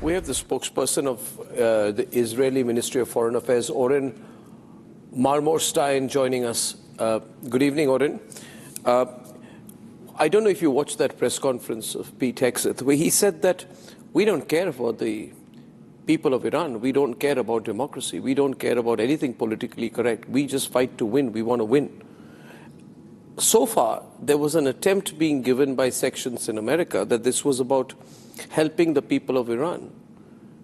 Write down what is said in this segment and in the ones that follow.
We have the spokesperson of the Israeli Ministry of Foreign Affairs, Oren Marmorstein, joining us. Good evening, Oren. I don't know if you watched that press conference of Pete Hegseth, where he said that we don't care about the people of Iran. We don't care about democracy. We don't care about anything politically correct. We just fight to win. We want to win. So far, there was an attempt being given by sections in America that this was about helping the people of Iran.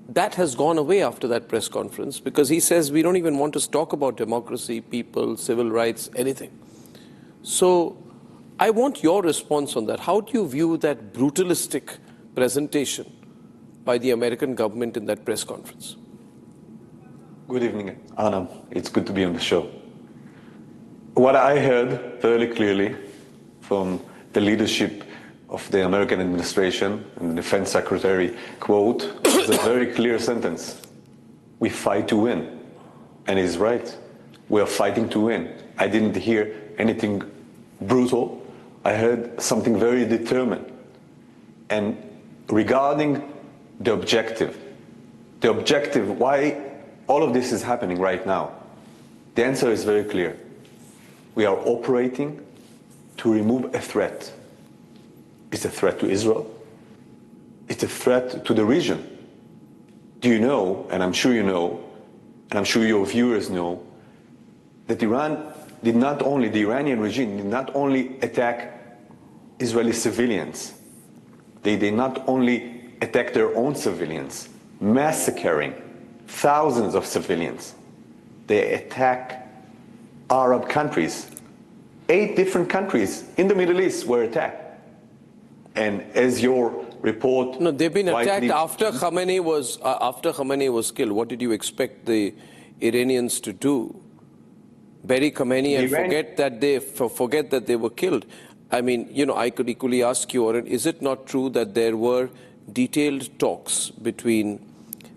That has gone away after that press conference because he says we don't even want to talk about democracy, people, civil rights, anything. So I want your response on that. How do you view that brutalistic presentation by the American government in that press conference? Good evening, Arnab. It's good to be on the show. What I heard fairly clearly from the leadership of the American administration and the Defense Secretary, quote, is a very clear sentence. We fight to win. And he's right. We are fighting to win. I didn't hear anything brutal. I heard something very determined. And regarding the objective, why all of this is happening right now, the answer is very clear. We are operating to remove a threat. It's a threat to Israel. It's a threat to the region. Do you know, and I'm sure you know, and I'm sure your viewers know, that the Iranian regime did not only attack Israeli civilians, they did not only attack their own civilians, massacring thousands of civilians. They attack Arab countries. 8 different countries in the Middle East were attacked. And as your report... No, they've been attacked after Khamenei was killed. What did you expect the Iranians to do? Bury Khamenei and forget that they were killed? I mean, you know, I could equally ask you, Oren, is it not true that there were detailed talks between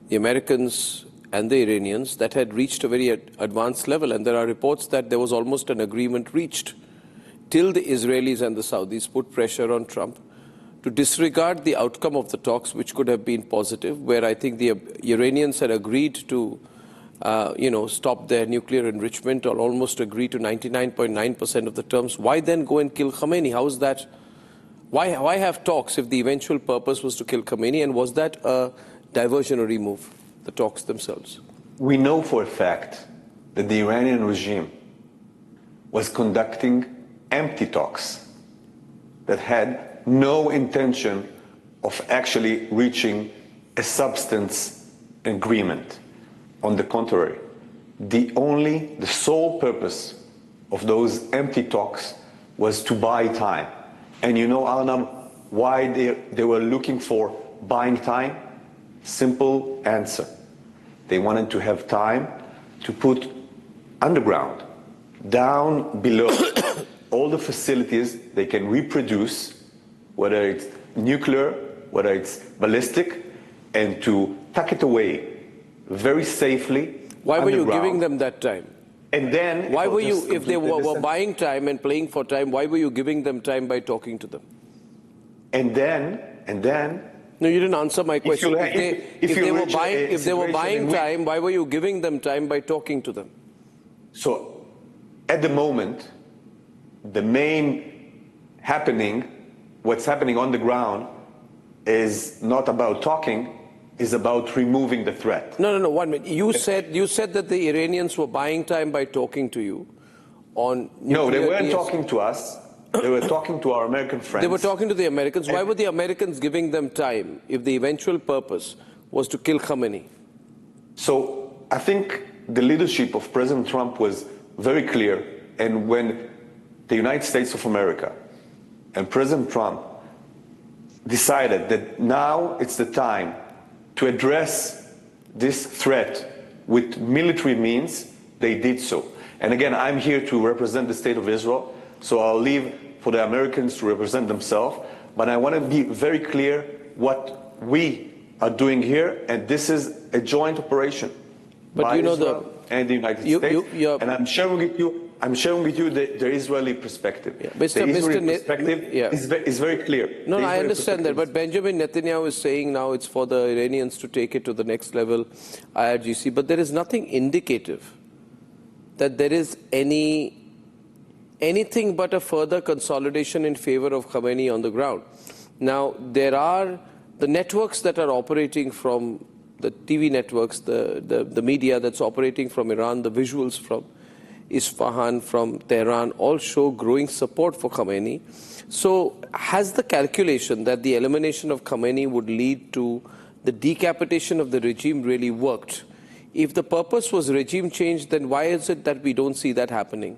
the Americans and the Iranians that had reached a very advanced level? And there are reports that there was almost an agreement reached till the Israelis and the Saudis put pressure on Trump to disregard the outcome of the talks, which could have been positive, where I think the Iranians had agreed to, stop their nuclear enrichment or almost agree to 99.9% of the terms. Why then go and kill Khamenei? How is that? Why have talks if the eventual purpose was to kill Khamenei? And was that a diversionary move, the talks themselves? We know for a fact that the Iranian regime was conducting empty talks that had no intention of actually reaching a substance agreement. On the contrary, the sole purpose of those empty talks was to buy time. And you know, Arnab, why they were looking for buying time? Simple answer. They wanted to have time to put underground, down below, all the facilities they can reproduce, whether it's nuclear, whether it's ballistic, and to tuck it away very safely. Why were you giving them that time? And then, why were you, if they were buying time and playing for time, why were you giving them time by talking to them? And then. No, you didn't answer my question. If they were buying time, why were you giving them time by talking to them? So, at the moment, the main what's happening on the ground is not about talking, is about removing the threat. No, 1 minute. You said that the Iranians were buying time by talking to you on nuclear. No, they weren't talking to us. They were talking to our American friends. They were talking to the Americans. Why were the Americans giving them time if the eventual purpose was to kill Khamenei? So I think the leadership of President Trump was very clear. And when the United States of America and President Trump decided that now it's the time to address this threat with military means, they did so. And again, I'm here to represent the state of Israel, so I'll leave for the Americans to represent themselves. But I want to be very clear what we are doing here, and this is a joint operation by Israel and the United States. And I'm sharing with you I'm sharing with you the Israeli perspective. Yeah. The Israeli perspective is very clear. No, I understand that, but Benjamin Netanyahu is saying now it's for the Iranians to take it to the next level, IRGC, but there is nothing indicative that there is anything but a further consolidation in favor of Khamenei on the ground. Now, there are the networks that are operating from the TV networks, the media that's operating from Iran, the visuals from Isfahan, from Tehran, all show growing support for Khamenei. So has the calculation that the elimination of Khamenei would lead to the decapitation of the regime really worked? If the purpose was regime change, then why is it that we don't see that happening?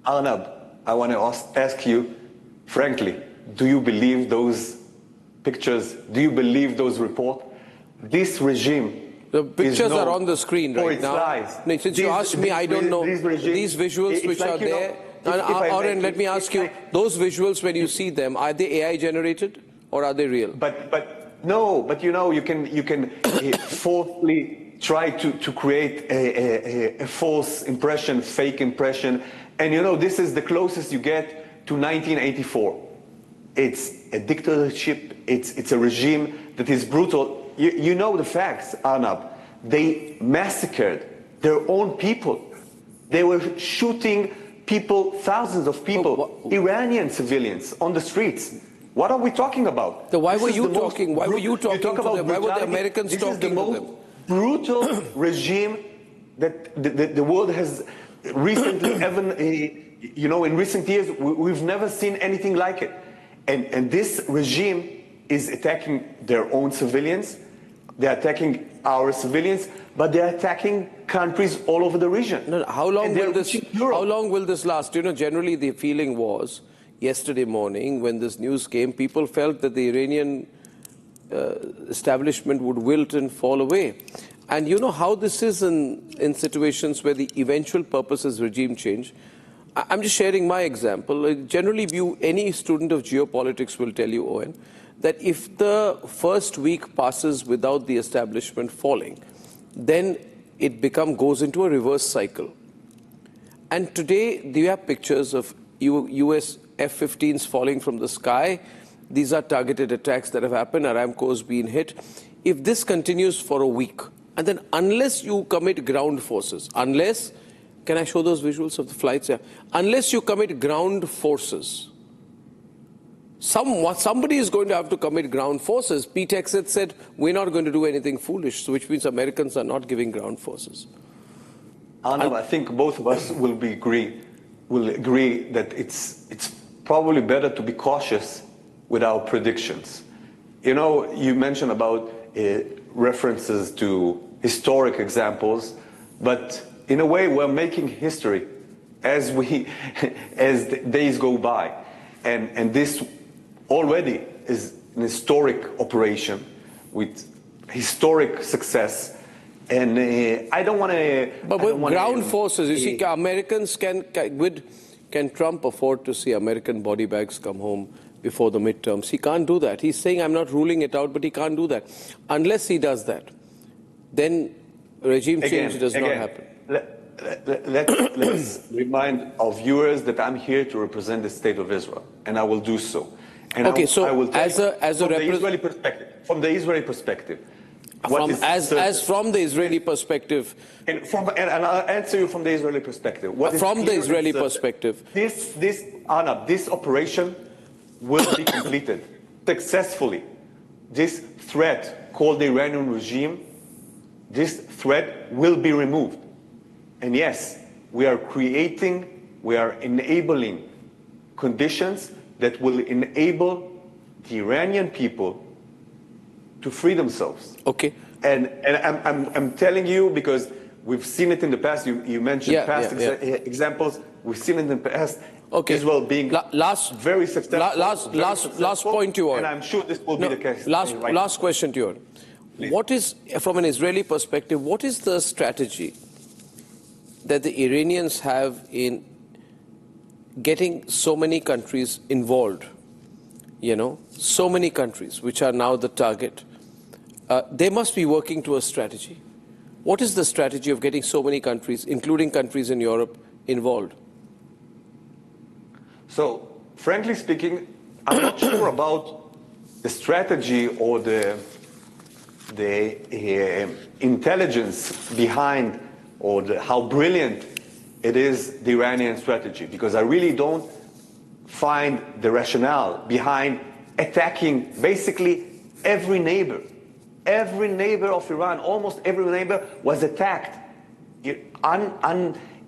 Arnab, I want to ask you, frankly, do you believe those pictures? Do you believe those reports? This regime, the pictures are on the screen right now. Lies. Since you asked me, I don't know. These visuals which are there. Oren, let me ask you, those visuals, when you see them, are they AI generated or are they real? But you know, you can falsely try to create a false impression, fake impression. And you know, this is the closest you get to 1984. It's a dictatorship, it's a regime that is brutal. You know the facts, Arnab. They massacred their own people. They were shooting people, thousands of people, Iranian civilians on the streets. What are we talking about? So why were you talking? Why were you talking to them? Why were the Americans talking to them? This is the most brutal regime that the world has recently, you know, in recent years, we've never seen anything like it. And this regime is attacking their own civilians. They're attacking our civilians, but they're attacking countries all over the region. No, how long will this last? You know, generally the feeling was yesterday morning when this news came, people felt that the Iranian establishment would wilt and fall away. And you know how this is in situations where the eventual purpose is regime change. I'm just sharing my example. Generally, any student of geopolitics will tell you, Owen, that if the first week passes without the establishment falling, then it goes into a reverse cycle. And today, we have pictures of US F-15s falling from the sky. These are targeted attacks that have happened. Aramco has been hit. If this continues for a week, and then unless you commit ground forces, can I show those visuals of the flights? Yeah. Unless you commit ground forces, somebody is going to have to commit ground forces. Pete Hegseth said, we're not going to do anything foolish, which means Americans are not giving ground forces. Arnab, I think both of us will agree that it's probably better to be cautious with our predictions. You know, you mentioned about references to historic examples, but in a way, we're making history as the days go by. And this already is an historic operation with historic success. And I don't want to... But with ground forces, you see, Americans can Trump afford to see American body bags come home before the midterms? He can't do that. He's saying, I'm not ruling it out, but he can't do that. Unless he does that, then regime change does not happen. Let's remind our viewers that I'm here to represent the state of Israel, and I will do so. And okay, so I will from the Israeli perspective, from the Israeli perspective, from the Israeli perspective, and I'll answer you from the Israeli perspective. From the Israeli perspective, this operation will be completed successfully. This threat called the Iranian regime, this threat will be removed. And yes, we are enabling conditions that will enable the Iranian people to free themselves. Okay. And I'm telling you because we've seen it in the past. You mentioned examples. We've seen it in the past. Okay. Israel being very successful. Last point to you, and I'm sure this will be the case. Last question to you. What is, from an Israeli perspective, what is the strategy that the Iranians have in getting so many countries involved? You know, so many countries which are now the target. They must be working to a strategy. What is the strategy of getting so many countries, including countries in Europe, involved? So, frankly speaking, I'm not sure about the strategy or the intelligence behind or how brilliant it is, the Iranian strategy, because I really don't find the rationale behind attacking basically every neighbor. Every neighbor of Iran, almost every neighbor was attacked. They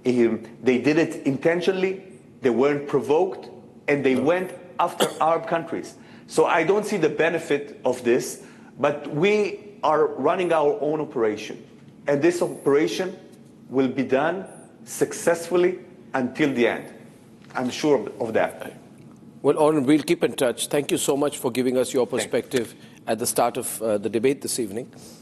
did it intentionally, they weren't provoked, and they went after Arab countries. So I don't see the benefit of this, but we are running our own operation. And this operation will be done successfully until the end. I'm sure of that. Well, Oren, we'll keep in touch. Thank you so much for giving us your perspective at the start of the debate this evening.